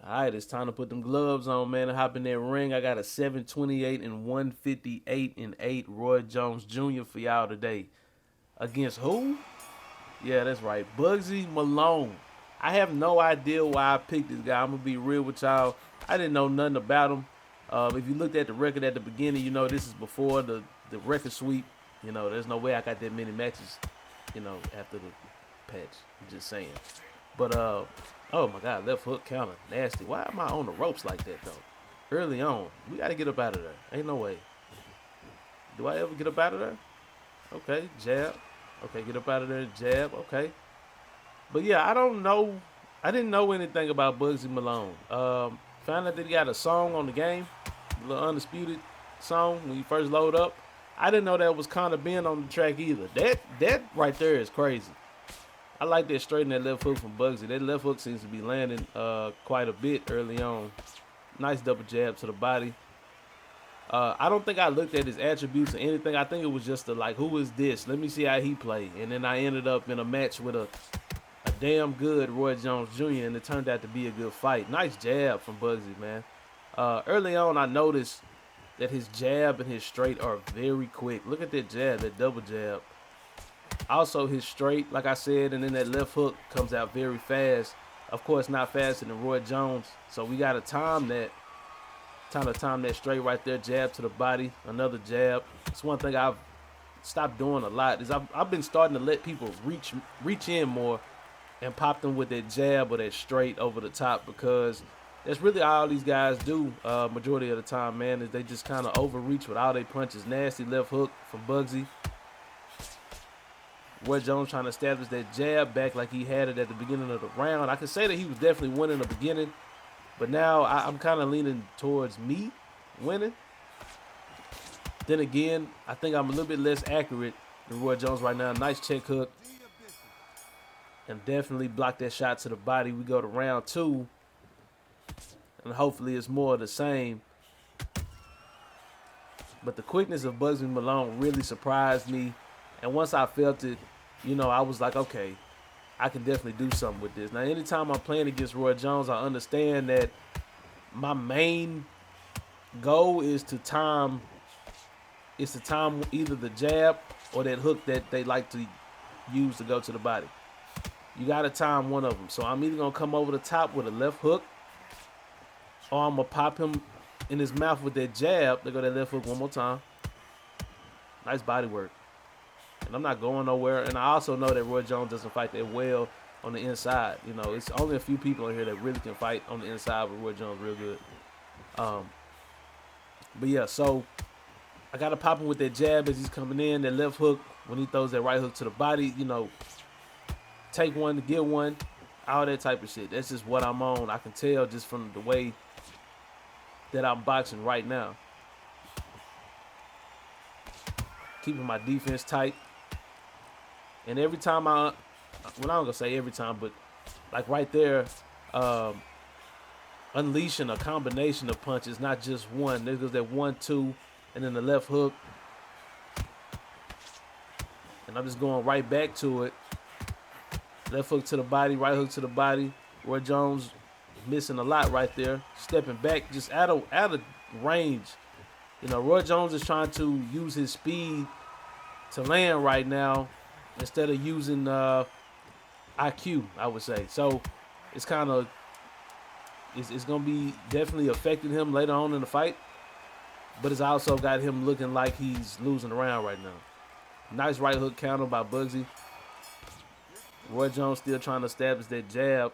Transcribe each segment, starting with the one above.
All right, it's time to put them gloves on, man, and hop in that ring. I got a 728 and 158 and 8 Roy Jones Jr. for y'all today. Against who? Yeah, that's right. Bugzy Malone. I have no idea why I picked this guy. I'm going to be real with y'all. I didn't know nothing about him. If you looked at the record at the beginning, you know this is before the record sweep. You know, there's no way I got that many matches, after the patch. I'm just saying. But oh my God, left hook counter, nasty. Why am I on the ropes like that though? Early on, we gotta get up out of there. Ain't no way. Do I ever get up out of there? Okay, jab. Okay, get up out of there, jab. Okay, but yeah, I don't know. I didn't know anything about Bugzy Malone. Found out that he got a song on the game, a little Undisputed song when you first load up. I didn't know that was kind of being on the track either. That right there is crazy. I like that straight in that left hook from Bugzy. That left hook seems to be landing quite a bit early on. Nice double jab to the body. I don't think I looked at his attributes or anything. I think it was just who is this? Let me see how he played. And then I ended up in a match with a damn good Roy Jones Jr. and it turned out to be a good fight. Nice jab from Bugzy, man. Early on, I noticed that his jab and his straight are very quick. Look at that jab, that double jab. Also, his straight, like I said, and then that left hook comes out very fast. Of course, not faster than Roy Jones. So we got to time that. Time to time that straight right there. Jab to the body. Another jab. It's one thing I've stopped doing a lot. Is I've been starting to let people reach in more and pop them with that jab or that straight over the top because that's really all these guys do majority of the time, man, is they just kind of overreach with all their punches. Nasty left hook from Bugzy. Roy Jones trying to establish that jab back like he had it at the beginning of the round. I can say that he was definitely winning the beginning, but now I'm kind of leaning towards me winning. Then again, I think I'm a little bit less accurate than Roy Jones right now. Nice check hook. And definitely block that shot to the body. We go to round 2. And hopefully it's more of the same. But the quickness of Bugzy Malone really surprised me. And once I felt it, I was like, okay, I can definitely do something with this. Now, anytime I'm playing against Roy Jones, I understand that my main goal is to time either the jab or that hook that they like to use to go to the body. You got to time one of them. So I'm either going to come over the top with a left hook or I'm going to pop him in his mouth with that jab. They go that left hook one more time. Nice body work. And I'm not going nowhere. And I also know that Roy Jones doesn't fight that well on the inside. It's only a few people in here that really can fight on the inside with Roy Jones real good. But yeah, so I got to pop him with that jab as he's coming in. That left hook when he throws that right hook to the body, take one to get one. All that type of shit. That's just what I'm on. I can tell just from the way that I'm boxing right now. Keeping my defense tight. And every time I'm not going to say every time, but like right there, unleashing a combination of punches, not just one. There goes that 1-2, and then the left hook. And I'm just going right back to it. Left hook to the body, right hook to the body. Roy Jones missing a lot right there. Stepping back, just out of range. Roy Jones is trying to use his speed to land right now instead of using IQ, I would say. So it's kind of it's going to be definitely affecting him later on in the fight. But it's also got him looking like he's losing around right now. Nice right hook counter by Bugzy. Roy Jones still trying to establish that jab.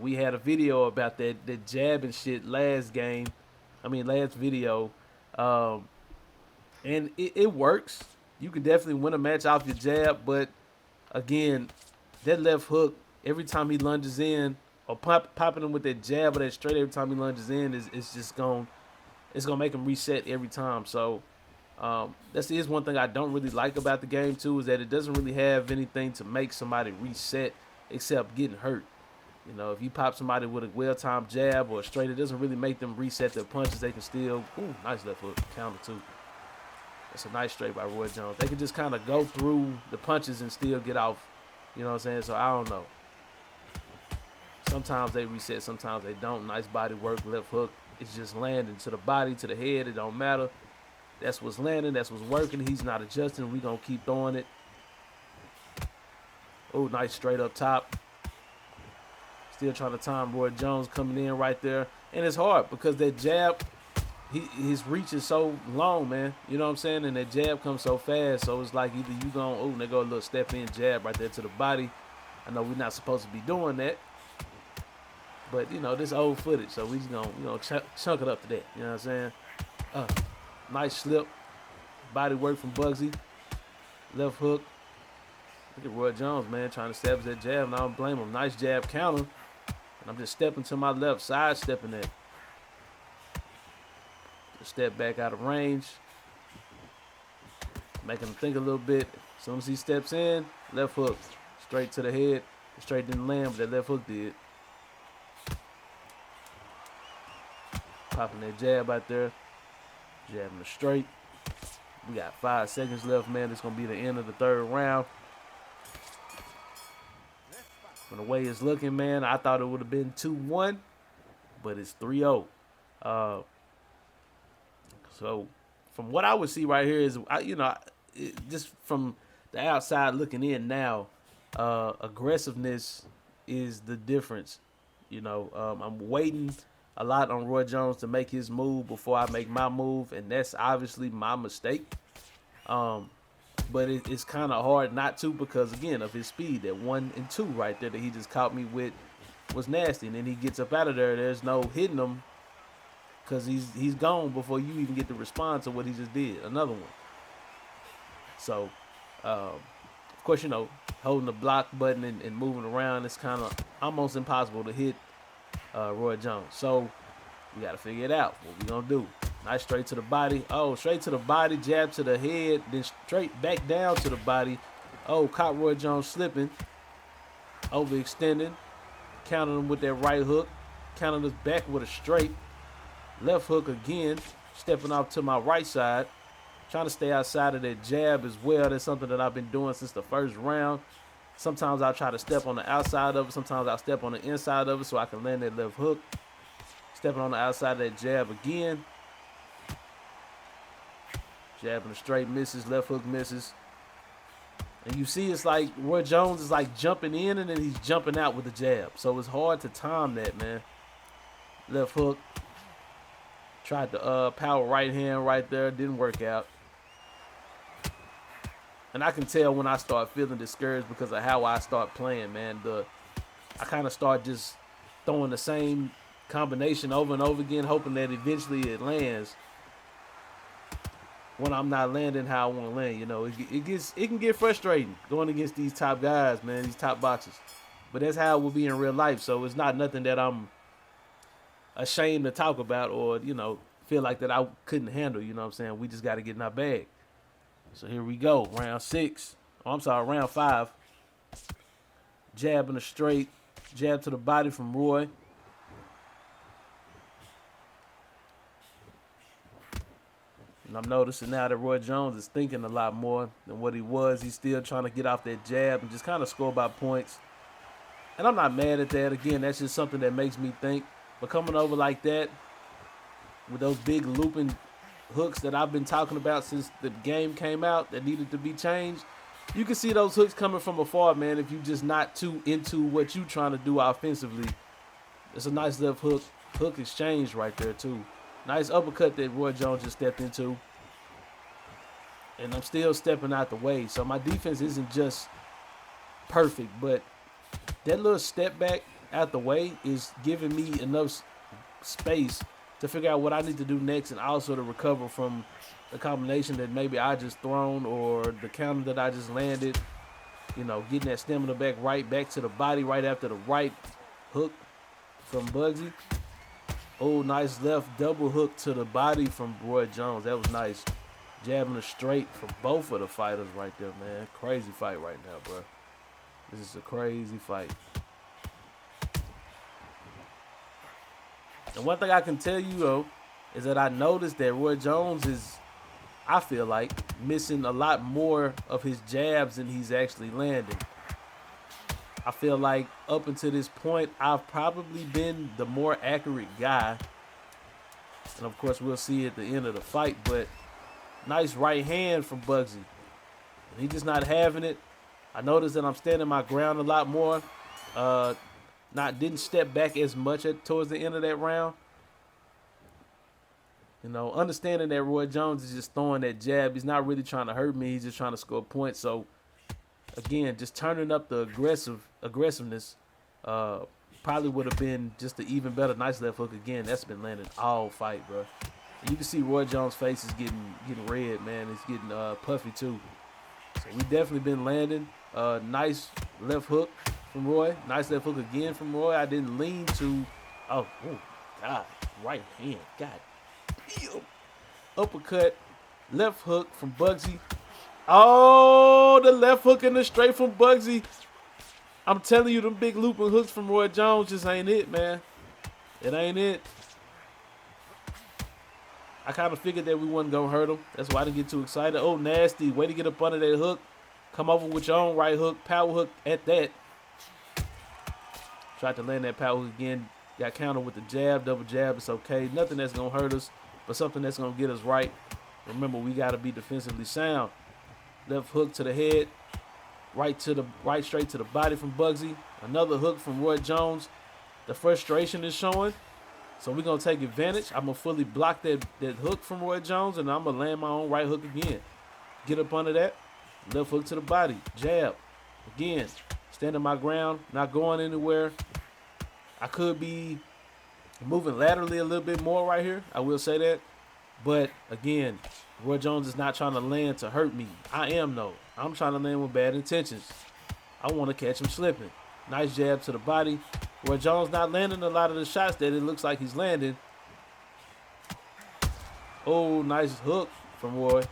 We had a video about that jab and shit last video. And it works. You can definitely win a match off your jab, but again, that left hook, every time he lunges in, or popping him with that jab or that straight every time he lunges in, it's just gonna make him reset every time. So that's one thing I don't really like about the game too, is that it doesn't really have anything to make somebody reset except getting hurt. If you pop somebody with a well-timed jab or a straight, it doesn't really make them reset their punches. They can still, nice left hook, counter too. That's a nice straight by Roy Jones. They can just kind of go through the punches and still get off. You know what I'm saying? So I don't know. Sometimes they reset, sometimes they don't. Nice body work, left hook. It's just landing to the body, to the head. It don't matter. That's what's landing. That's what's working. He's not adjusting. We gonna keep throwing it. Oh, nice straight up top. Still trying to time Roy Jones coming in right there. And it's hard because that jab, his reach is so long, man. You know what I'm saying? And that jab comes so fast. So it's like either you going, oh, they go a little step in jab right there to the body. I know we're not supposed to be doing that. But, you know, this old footage. So we just going to, you know, chunk it up to that. You know what I'm saying? Nice slip. Body work from Bugzy. Left hook. Look at Roy Jones, man, trying to establish that jab, and I don't blame him. Nice jab counter. And I'm just stepping to my left, side stepping it. Just step back out of range. Making him think a little bit. As soon as he steps in, left hook. Straight to the head. Straight didn't land, but that left hook did. Popping that jab out there. Jabbing it straight. We got 5 seconds left, man. This is going to be the end of the 3rd round. From the way it's looking, man, I thought it would have been 2-1, but it's 3-0. So from what I would see right here is, just from the outside looking in now, aggressiveness is the difference. You know, I'm waiting a lot on Roy Jones to make his move before I make my move, and that's obviously my mistake. But it's kind of hard not to because, again, of his speed. That 1 and 2 right there that he just caught me with was nasty. And then he gets up out of there. There's no hitting him because he's gone before you even get to respond to what he just did. Another one. So, of course, you know, holding the block button and moving around, it's kind of almost impossible to hit Roy Jones. So, we got to figure it out. What we going to do? Nice straight to the body. Oh, straight to the body, jab to the head, then straight back down to the body. Oh, caught Roy Jones slipping. Overextending. Counting him with that right hook. Counting us back with a straight. Left hook again. Stepping off to my right side. Trying to stay outside of that jab as well. That's something that I've been doing since the 1st round. Sometimes I'll try to step on the outside of it. Sometimes I'll step on the inside of it so I can land that left hook. Stepping on the outside of that jab again. Jabbing the straight misses, left hook misses. And you see it's like Roy Jones is like jumping in and then he's jumping out with the jab. So it's hard to time that, man. Left hook. Tried the power right hand right there. Didn't work out. And I can tell when I start feeling discouraged because of how I start playing, man. I kind of start just throwing the same combination over and over again, hoping that eventually it lands. When I'm not landing how I want to land, you know, it can get frustrating going against these top guys, man, these top boxers. But that's how it will be in real life. So it's not nothing that I'm ashamed to talk about or, you know, feel like that I couldn't handle. You know what I'm saying? We just got to get in our bag. So here we go, round 6. Oh, I'm sorry, round 5. Jabbing a straight, jab to the body from Roy. And I'm noticing now that Roy Jones is thinking a lot more than what he was. He's still trying to get off that jab and just kind of score by points. And I'm not mad at that. Again, that's just something that makes me think. But coming over like that, with those big looping hooks that I've been talking about since the game came out that needed to be changed, you can see those hooks coming from afar, man, if you're just not too into what you're trying to do offensively. It's a nice left hook exchange right there, too. Nice uppercut that Roy Jones just stepped into. And I'm still stepping out the way. So my defense isn't just perfect, but that little step back out the way is giving me enough space to figure out what I need to do next and also to recover from the combination that maybe I just thrown or the counter that I just landed. You know, getting that stamina back to the body right after the right hook from Bugzy. Oh, nice left double hook to the body from Roy Jones. That was nice. Jabbing a straight for both of the fighters right there, man. Crazy fight right now, bro. This is a crazy fight. And one thing I can tell you, though, is that I noticed that Roy Jones is, I feel like, missing a lot more of his jabs than he's actually landing. I feel like up until this point, I've probably been the more accurate guy. And of course, we'll see at the end of the fight. But nice right hand from Bugzy. And he just not having it. I noticed that I'm standing my ground a lot more. Didn't step back as much towards the end of that round. You know, understanding that Roy Jones is just throwing that jab. He's not really trying to hurt me. He's just trying to score points. So, again, just turning up the aggressiveness probably would have been just an even better nice left hook again. That's been landing all fight, bro. And you can see Roy Jones' face is getting red, man. It's getting puffy, too. So we definitely been landing. Nice left hook from Roy. Nice left hook again from Roy. I didn't lean to... Oh, God. Right hand. God. Damn. Uppercut. Left hook from Bugzy. Oh, the left hook and the straight from Bugzy. I'm telling you, them big looping hooks from Roy Jones just ain't it, man. It ain't it. I kind of figured that we wasn't going to hurt him. That's why I didn't get too excited. Oh, nasty. Way to get up under that hook. Come over with your own right hook. Power hook at that. Tried to land that power hook again. Got countered with the jab. Double jab. It's okay. Nothing that's going to hurt us, but something that's going to get us right. Remember, we got to be defensively sound. Left hook to the head. Right straight to the body from Bugzy. Another hook from Roy Jones. The frustration is showing. So we're going to take advantage. I'm going to fully block that hook from Roy Jones, and I'm going to land my own right hook again. Get up under that. Left hook to the body. Jab. Again, standing my ground, not going anywhere. I could be moving laterally a little bit more right here. I will say that. But, again, Roy Jones is not trying to land to hurt me. I am, though. I'm trying to land with bad intentions. I want to catch him slipping. Nice jab to the body. Roy Jones not landing a lot of the shots that it looks like he's landing. Oh, nice hook from Roy.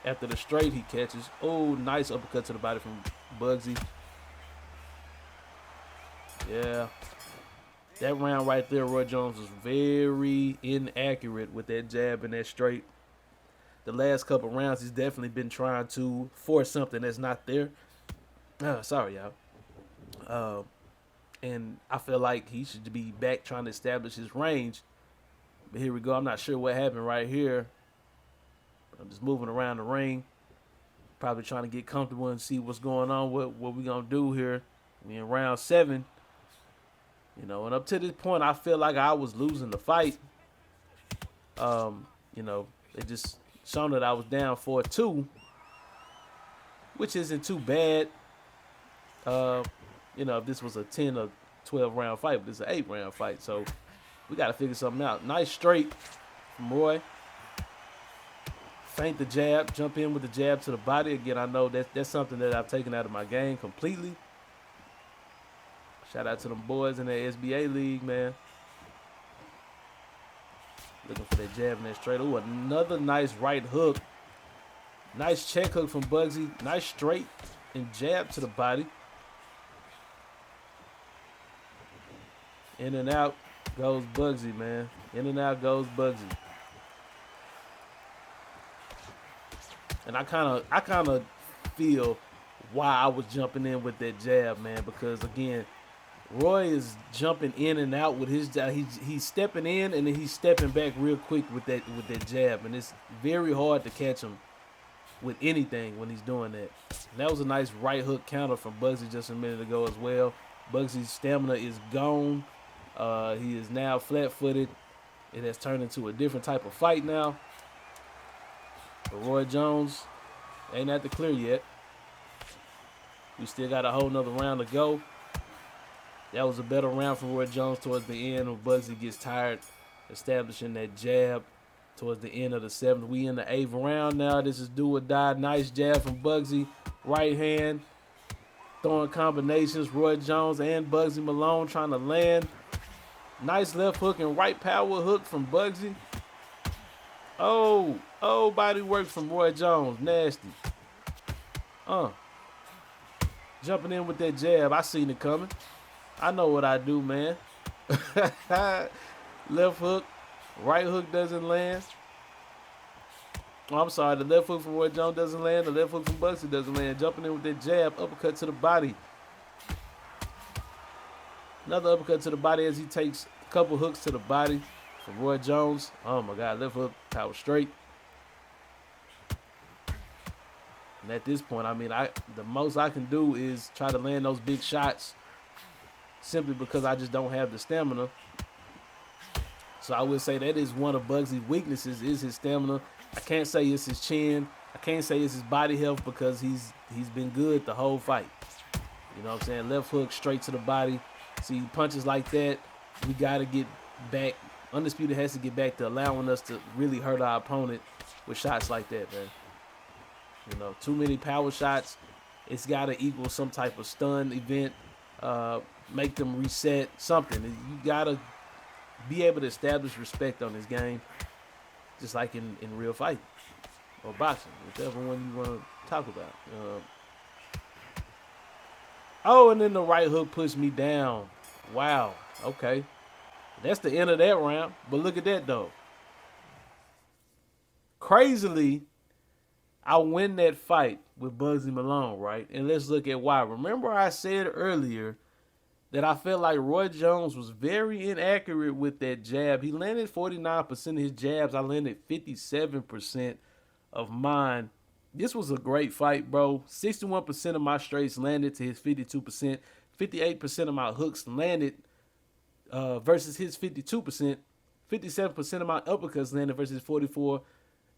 After the straight he catches. Oh, nice uppercut to the body from Bugzy. Yeah. That round right there, Roy Jones was very inaccurate with that jab and that straight. The last couple rounds, he's definitely been trying to force something that's not there. Sorry, y'all. And I feel like he should be back trying to establish his range. But here we go. I'm not sure what happened right here. I'm just moving around the ring. Probably trying to get comfortable and see what's going on. What we going to do here. We in round 7. You know, and up to this point, I feel like I was losing the fight. You know, it just shown that I was down 4-2, which isn't too bad. You know, if this was a 10 or 12 round fight, but this is an 8 round fight. So we got to figure something out. Nice straight from Roy. Feint the jab, jump in with the jab to the body. Again, I know that's something that I've taken out of my game completely. Shout out to them boys in the SBA league, man. Looking for that jab and that straight. Oh, another nice right hook. Nice check hook from Bugzy. Nice straight and jab to the body. In and out goes Bugzy, man. In and out goes Bugzy. And I kind of feel why I was jumping in with that jab, man, because again, Roy is jumping in and out with his jab. He's stepping in and then he's stepping back real quick with that jab, and it's very hard to catch him with anything when he's doing that. And that was a nice right hook counter from Bugzy just a minute ago as well. Bugzy's stamina is gone. He is now flat-footed. It has turned into a different type of fight now. But Roy Jones ain't at the clear yet. We still got a whole nother round to go. That was a better round for Roy Jones towards the end when Bugzy gets tired establishing that jab towards the end of the 7th. We in the 8th round now. This is do or die. Nice jab from Bugzy. Right hand. Throwing combinations. Roy Jones and Bugzy Malone trying to land. Nice left hook and right power hook from Bugzy. Oh, body work from Roy Jones. Nasty. Jumping in with that jab. I seen it coming. I know what I do, man. Left hook. Right hook doesn't land. Oh, I'm sorry. The left hook from Roy Jones doesn't land. The left hook from Bugzy doesn't land. Jumping in with that jab. Uppercut to the body. Another uppercut to the body as he takes a couple hooks to the body from Roy Jones. Oh my God, left hook, power straight. And at this point, I mean, the most I can do is try to land those big shots simply because I just don't have the stamina. So I would say that is one of Bugzy's weaknesses is his stamina. I can't say it's his chin. I can't say it's his body health because he's been good the whole fight. You know what I'm saying? Left hook straight to the body. See, punches like that, we got to get back. Undisputed has to get back to allowing us to really hurt our opponent with shots like that, man. You know, too many power shots. It's got to equal some type of stun event. Make them reset, something. You got to be able to establish respect on this game, just like in real fight or boxing, whichever one you want to talk about. Oh, and then the right hook pushed me down. Wow. Okay. That's the end of that round. But look at that, though. Crazily, I win that fight with Bugzy Malone, right? And let's look at why. Remember I said earlier that I felt like Roy Jones was very inaccurate with that jab. He landed 49% of his jabs. I landed 57% of mine. This was a great fight, bro. 61% of my straights landed to his 52%. 58% of my hooks landed versus his 52%. 57% of my uppercuts landed versus 44%.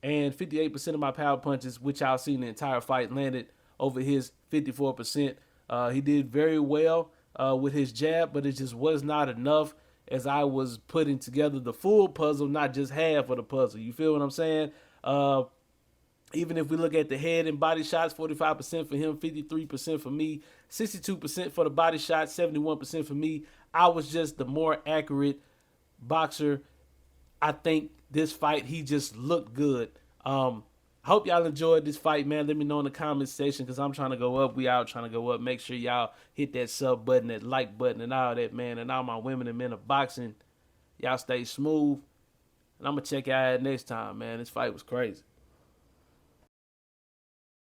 And 58% of my power punches, which I've seen the entire fight, landed over his 54%. He did very well with his jab, but it just was not enough as I was putting together the full puzzle, not just half of the puzzle. You feel what I'm saying? Even if we look at the head and body shots, 45% for him, 53% for me, 62% for the body shots, 71% for me. I was just the more accurate boxer. I think this fight, he just looked good. Hope y'all enjoyed this fight, man. Let me know in the comment section because I'm trying to go up. We out trying to go up. Make sure y'all hit that sub button, that like button, and all that, man. And all my women and men of boxing, y'all stay smooth. And I'm going to check y'all out next time, man. This fight was crazy.